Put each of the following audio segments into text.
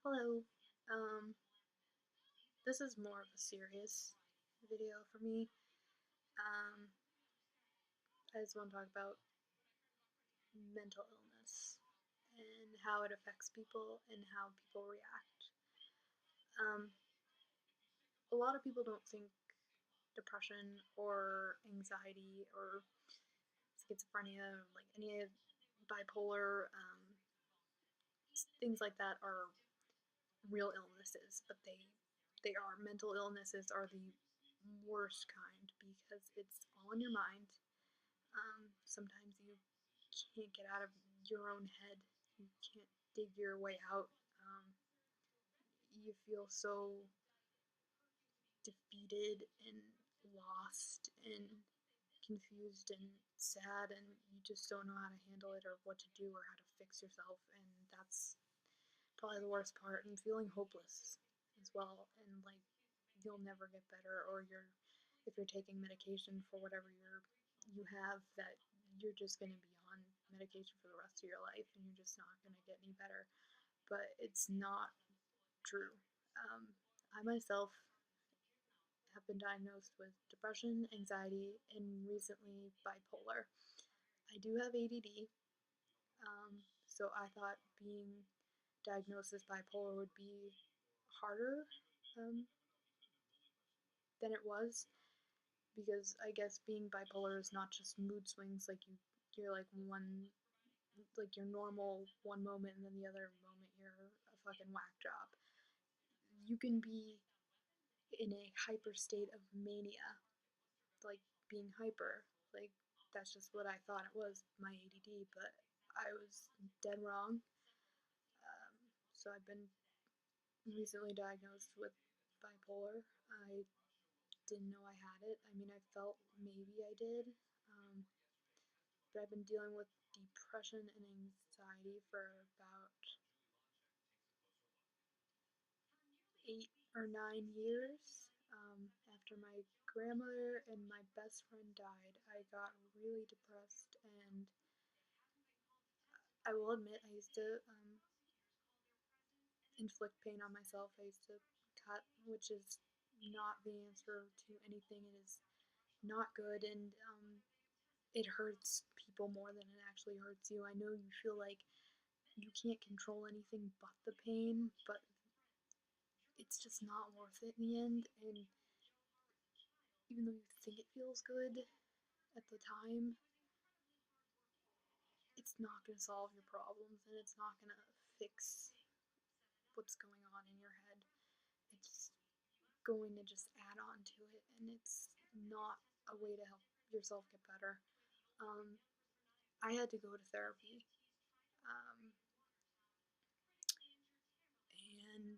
Hello. Um, this is more of a serious video for me. Um, I just want to talk about mental illness and how it affects people and how people react. Um, a lot of people don't think depression or anxiety or schizophrenia, like any of bipolar, things like that are real illnesses, but they are. Mental illnesses are the worst kind because it's all in your mind. Sometimes you can't get out of your own head. You can't dig your way out. You feel so defeated and lost and confused and sad, and you just don't know how to handle it or what to do or how to fix yourself. And that's probably the worst part. And feeling hopeless as well, and like you'll never get better, or if you're taking medication for whatever you have, that you're just going to be on medication for the rest of your life and you're just not going to get any better. But it's not true. I myself have been diagnosed with depression, anxiety, and recently bipolar. I do have ADD, so I thought being diagnosed as bipolar would be harder um, than it was, because I guess being bipolar is not just mood swings. Like you're like you're normal one moment and then the other moment you're a fucking whack job. You can be in a hyper state of mania, like being hyper. Like that's just what I thought it was, my ADD, but I was dead wrong. So I've been recently diagnosed with bipolar. I didn't know I had it. I mean, I felt maybe I did, um, but I've been dealing with depression and anxiety for about 8 or 9 years. After my grandmother and my best friend died, I got really depressed, and I will admit I used to inflict pain on myself. I used to cut, which is not the answer to anything. It is not good, and it hurts people more than it actually hurts you. I know you feel like you can't control anything but the pain, but it's just not worth it in the end. And even though you think it feels good at the time, it's not going to solve your problems and it's not going to fix what's going on in your head. It's going to just add on to it, and it's not a way to help yourself get better. Um, I had to go to therapy, um, and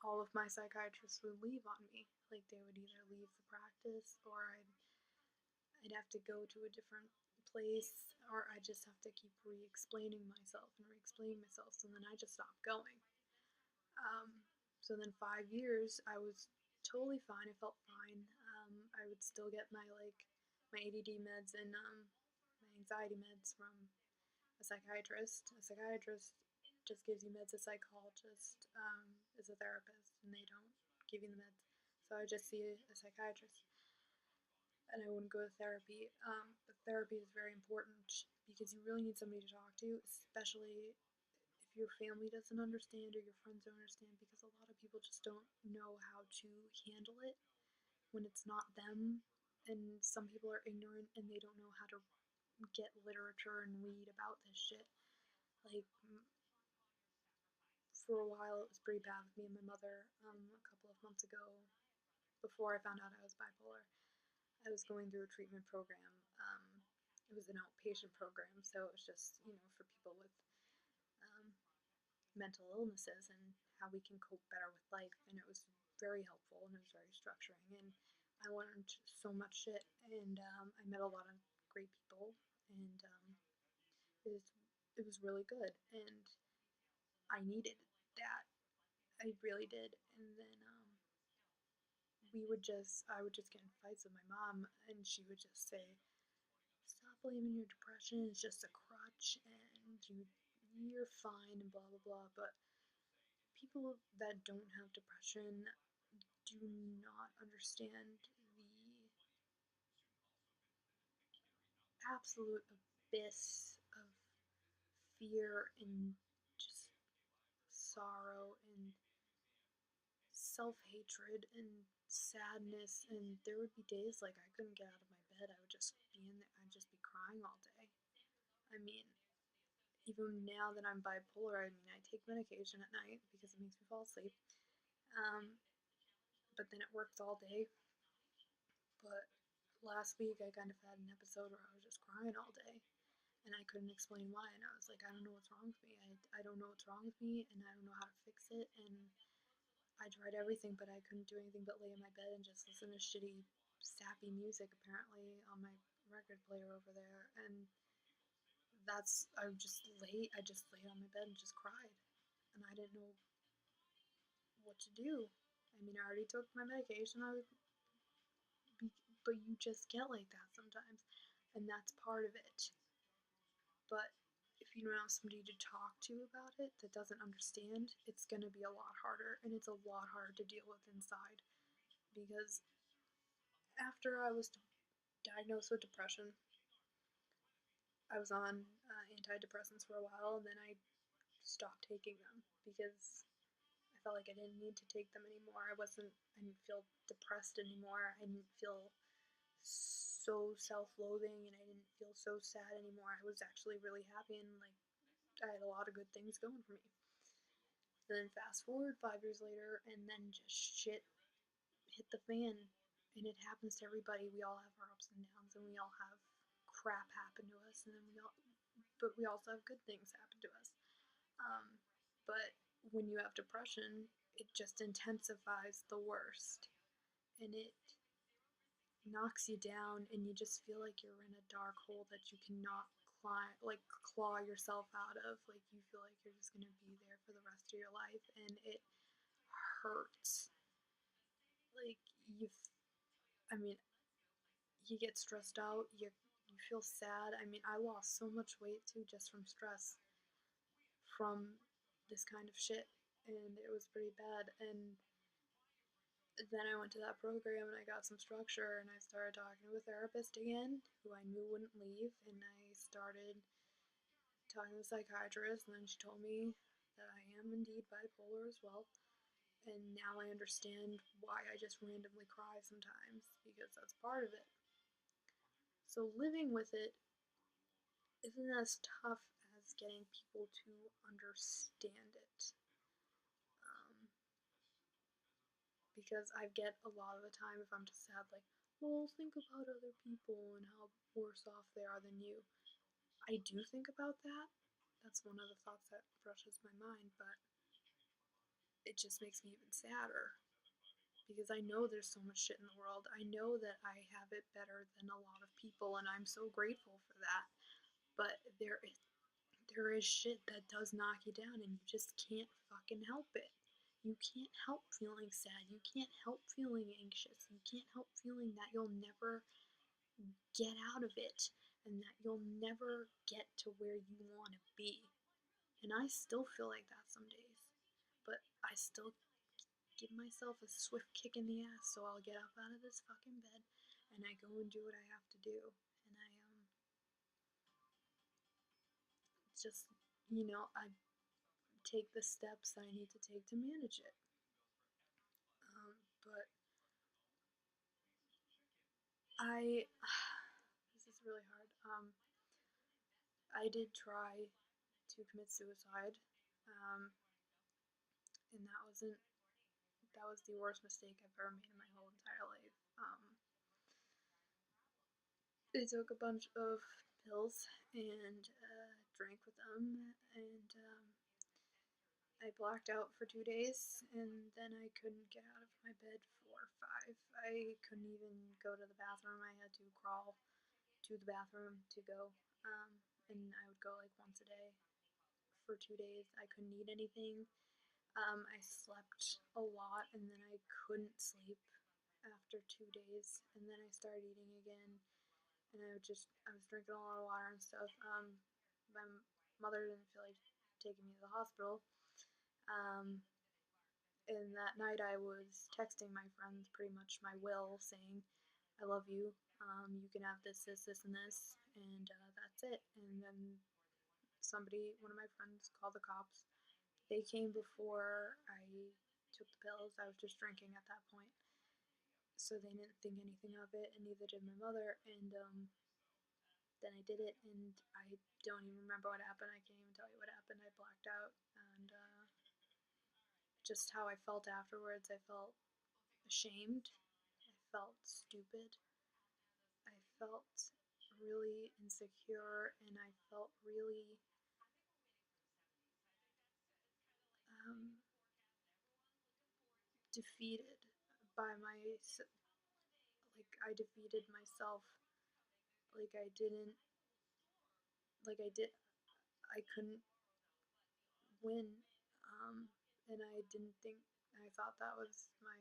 all of my psychiatrists would leave on me. Like they would either leave the practice, or I'd have to go to a different place, or I just have to keep re-explaining myself and re-explaining myself. So then I just stopped going. So then 5 years, I was totally fine. I felt fine. I would still get my ADD meds and my anxiety meds from a psychiatrist. A psychiatrist just gives you meds. A psychologist is a therapist, and they don't give you the meds. So I just see a psychiatrist, and I wouldn't go to therapy. But therapy is very important because you really need somebody to talk to, especially if your family doesn't understand or your friends don't understand, because a lot of people just don't know how to handle it when it's not them. And some people are ignorant and they don't know how to get literature and read about this shit. Like, for a while, it was pretty bad with me and my mother. A couple of months ago, before I found out I was bipolar, I was going through a treatment program. It was an outpatient program, so it was just, for people with um, mental illnesses and how we can cope better with life. And it was very helpful and it was very structuring. And I learned so much shit, and I met a lot of great people, and it was it was really good. And I needed that. I really did. And then I would just get in fights with my mom, and she would just say, "Stop blaming your depression. It's just a crutch, and you're fine," and blah blah blah. But people that don't have depression do not understand the absolute abyss of fear and just sorrow and self-hatred and sadness. And there would be days like I couldn't get out of my bed. I would just be in there. I'd just be crying all day. I mean, even now that I'm bipolar, I mean, I take medication at night because it makes me fall asleep. Um, but then it works all day. But last week I kind of had an episode where I was just crying all day and I couldn't explain why. And I was like, I don't know what's wrong with me. I don't know what's wrong with me and I don't know how to fix it. And I tried everything, but I couldn't do anything but lay in my bed and just listen to shitty, sappy music apparently on my record player over there. And I just laid on my bed and just cried. And I didn't know what to do. I mean, I already took my medication. But you just get like that sometimes, and that's part of it. But if you don't have somebody to talk to about it that doesn't understand, it's gonna be a lot harder, and it's a lot harder to deal with inside. Because after I was diagnosed with depression, I was on antidepressants for a while, and then I stopped taking them because I felt like I didn't need to take them anymore. I didn't feel depressed anymore. I didn't feel so self-loathing and I didn't feel so sad anymore. I was actually really happy and like I had a lot of good things going for me. And then fast forward 5 years later and then just shit hit the fan and it happens to everybody. We all have our ups and downs and we all have crap happen to us and then but we also have good things happen to us. Um, but when you have depression, it just intensifies the worst and it knocks you down and you just feel like you're in a dark hole that you cannot claw yourself out of. Like you feel like you're just gonna be there for the rest of your life and it hurts. Like I mean, you get stressed out, you feel sad. I mean, I lost so much weight too just from stress from this kind of shit and it was pretty bad. And then I went to that program and I got some structure and I started talking to a therapist again who I knew wouldn't leave and I started talking to a psychiatrist and then she told me that I am indeed bipolar as well. And now I understand why I just randomly cry sometimes because that's part of it. So living with it isn't as tough as getting people to understand it. Um, because I get a lot of the time if I'm just sad, like, well, think about other people and how worse off they are than you. I do think about that. That's one of the thoughts that brushes my mind, but it just makes me even sadder because I know there's so much shit in the world. I know that I have it better than a lot of people, and I'm so grateful for that. But there is shit that does knock you down, and you just can't fucking help it. You can't help feeling sad. You can't help feeling anxious. You can't help feeling that you'll never get out of it and that you'll never get to where you want to be. And I still feel like that some days. But I still give myself a swift kick in the ass so I'll get up out of this fucking bed and I go and do what I have to do. And just, I take the steps I need to take to manage it. But I, this is really hard. I did try to commit suicide, um, and that was the worst mistake I've ever made in my whole entire life. I took a bunch of pills and drank with them, and I blacked out for 2 days, and then I couldn't get out of my bed for 5. I couldn't even go to the bathroom. I had to crawl to the bathroom to go, and I would go like once a day for 2 days. I couldn't eat anything. I slept a lot, and then I couldn't sleep after 2 days, and then I started eating again, and I was drinking a lot of water and stuff. My mother didn't feel like taking me to the hospital. Um, And that night I was texting my friends pretty much my will, saying, I love you. You can have this, this, this, and this, and that's it. And then one of my friends, called the cops. They came before I took the pills. I was just drinking at that point, so they didn't think anything of it, and neither did my mother. And then I did it, and I don't even remember what happened. I can't even tell you what happened. I blacked out, and just how I felt afterwards, I felt ashamed. I felt stupid. I felt really insecure, and I felt really um, defeated by like I defeated myself. Like I didn't, like I couldn't win. And I didn't think, I thought that was my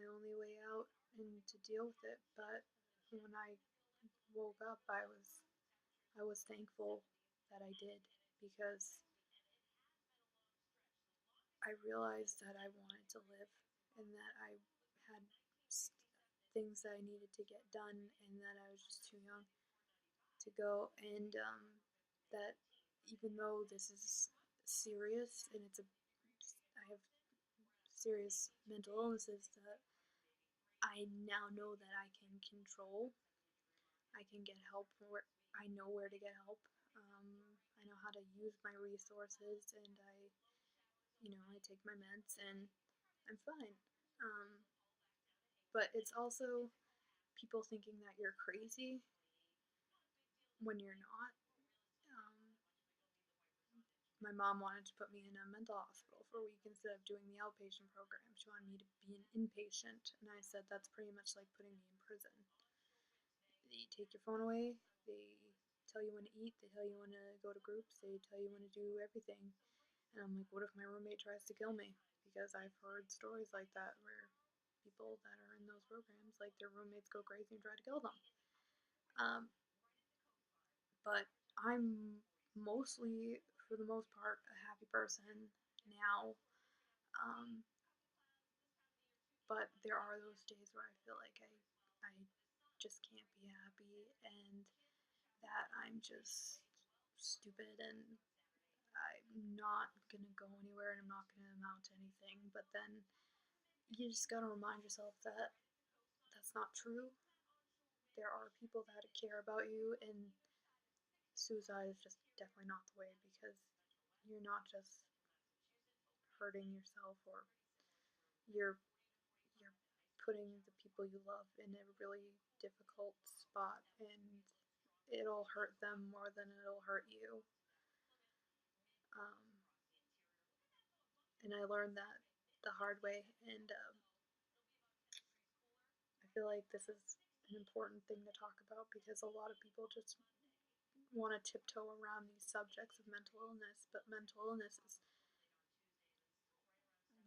only way out and to deal with it. But when I woke up, I was thankful that I did, because I realized that I wanted to live, and that I had things that I needed to get done, and that I was just too young to go. And that even though this is serious, and I have serious mental illnesses that I now know that I can control. I can get help where I know where to get help. I know how to use my resources, and I take my meds, and I'm fine. Um, but it's also people thinking that you're crazy when you're not. Um, my mom wanted to put me in a mental hospital for a week instead of doing the outpatient program. She wanted me to be an inpatient, and I said that's pretty much like putting me in prison. They take your phone away, they tell you when to eat, they tell you when to go to groups, they tell you when to do everything. And I'm like, what if my roommate tries to kill me? Because I've heard stories like that where people that are in those programs, like their roommates go crazy and try to kill them. Um, but I'm mostly, for the most part, a happy person now. Um, but there are those days where I feel like I just can't be happy, and that I'm just stupid, and I'm not gonna go anywhere, and I'm not gonna amount to anything. But then you just gotta remind yourself that that's not true. There are people that care about you, and suicide is just definitely not the way, because you're not just hurting yourself, or you're you're putting the people you love in a really difficult spot, and it'll hurt them more than it'll hurt you. Um, and I learned that the hard way, and I feel like this is an important thing to talk about, because a lot of people just want to tiptoe around these subjects of mental illness, but mental illness is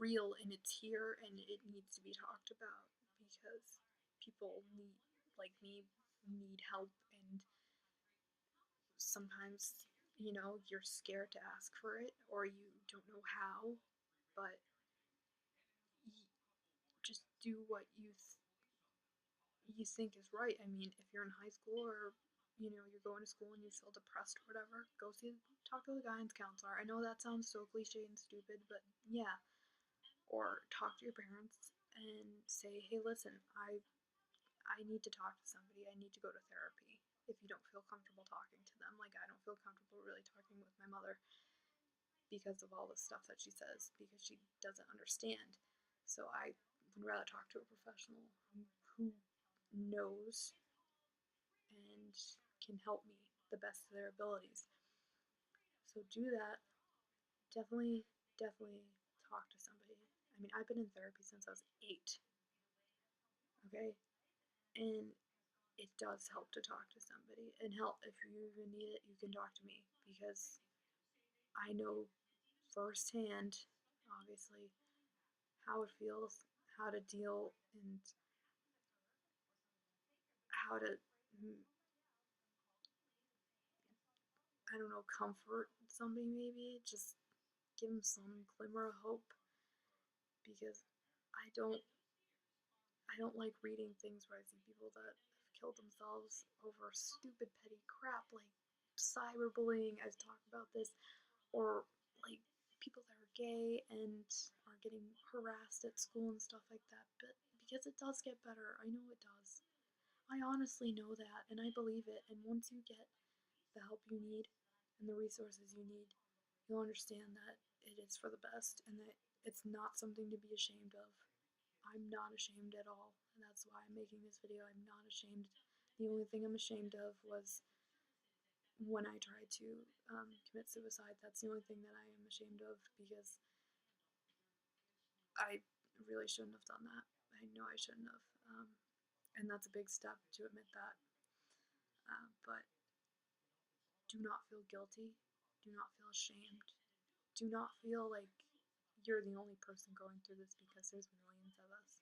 real, and it's here, and it needs to be talked about, because people like me, need help. And sometimes, you're scared to ask for it, or you don't know how, but just do what you think is right. I mean, if you're in high school, or you're going to school and you feel depressed or whatever, talk to the guidance counselor. I know that sounds so cliche and stupid, but yeah. Or talk to your parents and say, hey, listen, I need to talk to somebody. I need to go to therapy. If you don't feel comfortable talking to them, like I don't feel comfortable really talking with my mother because of all the stuff that she says, because she doesn't understand. So I would rather talk to a professional who knows and can help me the best of their abilities. So do that. Definitely, definitely talk to somebody. I mean, I've been in therapy since I was 8. Okay? And it does help to talk to somebody. And help, if you even need it, you can talk to me, because I know firsthand, obviously, how it feels, how to deal, and how to, I don't know, comfort somebody maybe. Just give them some glimmer of hope. because I don't like reading things where I see people that have killed themselves over stupid petty crap like cyberbullying. I've talked about this, or like people that are gay and are getting harassed at school and stuff like that. But because it does get better, I know it does. I honestly know that and I believe it. And once you get the help you need and the resources you need, you'll understand that it is for the best and that it's not something to be ashamed of. I'm not ashamed at all, and that's why I'm making this video. I'm not ashamed. The only thing I'm ashamed of was when I tried to commit suicide. That's the only thing that I am ashamed of because I really shouldn't have done that. I know I shouldn't have. And that's a big step to admit that. But do not feel guilty. Do not feel ashamed. Do not feel like you're the only person going through this because there's millions of us.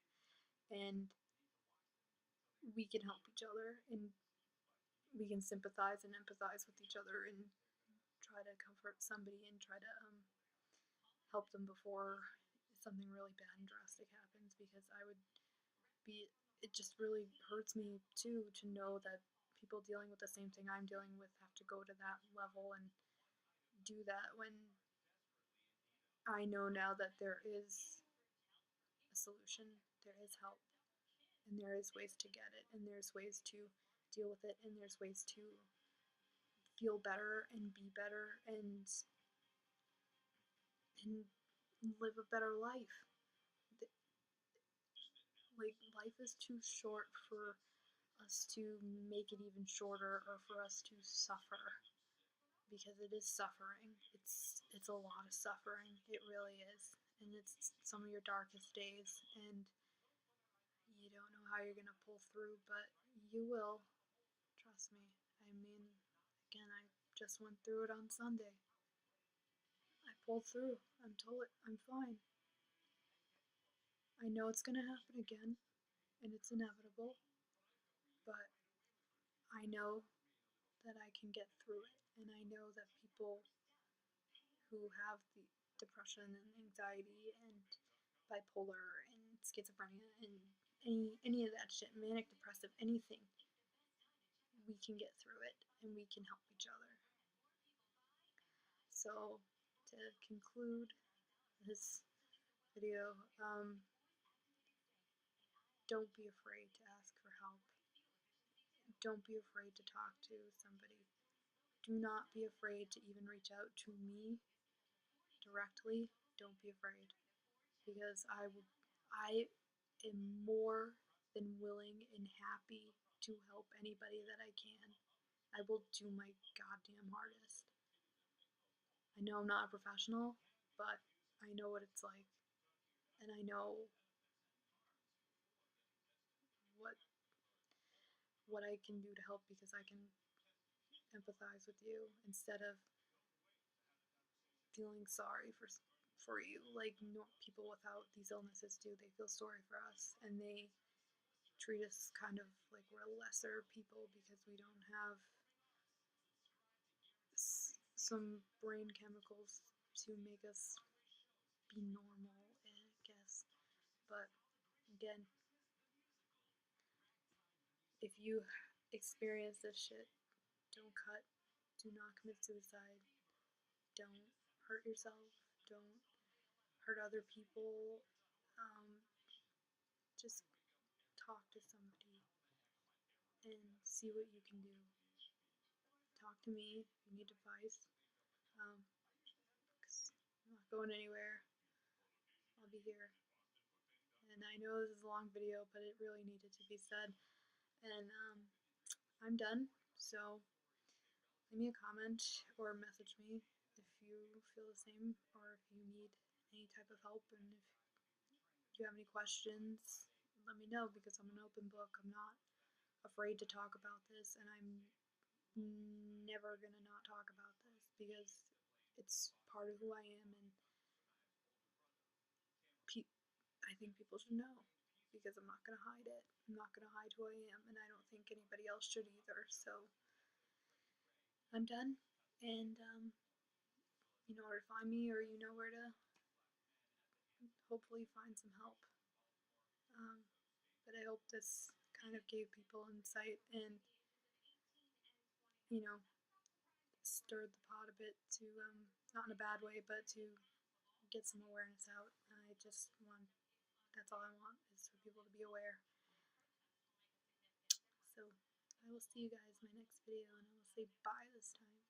And we can help each other and we can sympathize and empathize with each other and try to comfort somebody and try to help them before something really bad and drastic happens because I would be it just really hurts me too to know that people dealing with the same thing I'm dealing with have to go to that level and do that when I know now that there is a solution, there is help, and there is ways to get it, and there's ways to deal with it, and there's ways to feel better and be better and live a better life. Like, life is too short for us to make it even shorter or for us to suffer because it is suffering. It's a lot of suffering. It really is. And it's some of your darkest days and you don't know how you're gonna pull through, but you will. Trust me. I mean, again, I just went through it on Sunday. I pulled through. I'm fine. I know it's gonna happen again, and it's inevitable, but I know that I can get through it, and I know that people who have the depression and anxiety and bipolar and schizophrenia and any of that shit, manic depressive, anything, we can get through it and we can help each other. So to conclude this video, don't be afraid to ask for help. Don't be afraid to talk to somebody. Do not be afraid to even reach out to me directly. Don't be afraid because I am more than willing and happy to help anybody that I can. I will do my goddamn hardest. I know I'm not a professional, but I know what it's like. And I know what what I can do to help because I can empathize with you instead of feeling sorry for you like people without these illnesses do. They feel sorry for us and they treat us kind of like we're lesser people because we don't have some brain chemicals to make us be normal, I guess. But again, if you experience this shit, don't cut, do not commit suicide, don't hurt yourself, don't hurt other people. Just talk to somebody and see what you can do. Talk to me if you need advice. Cause I'm not going anywhere. I'll be here. And I know this is a long video, but it really needed to be said. And I'm done. So leave me a comment or message me if you feel the same or if you need any type of help. And if you have any questions, let me know because I'm an open book. I'm not afraid to talk about this, and I'm never gonna not talk about this because it's part of who I am, and I think people should know because I'm not gonna hide it. I'm not gonna hide who I am, and I don't think anybody else should either. So I'm done, and you know where to find me, or you know where to hopefully find some help. Um, but I hope this kind of gave people insight and, you know, stirred the pot a bit to, not in a bad way, but to get some awareness out. I just want, that's all I want, is for people to be aware. So I will see you guys in my next video, and I will say bye this time.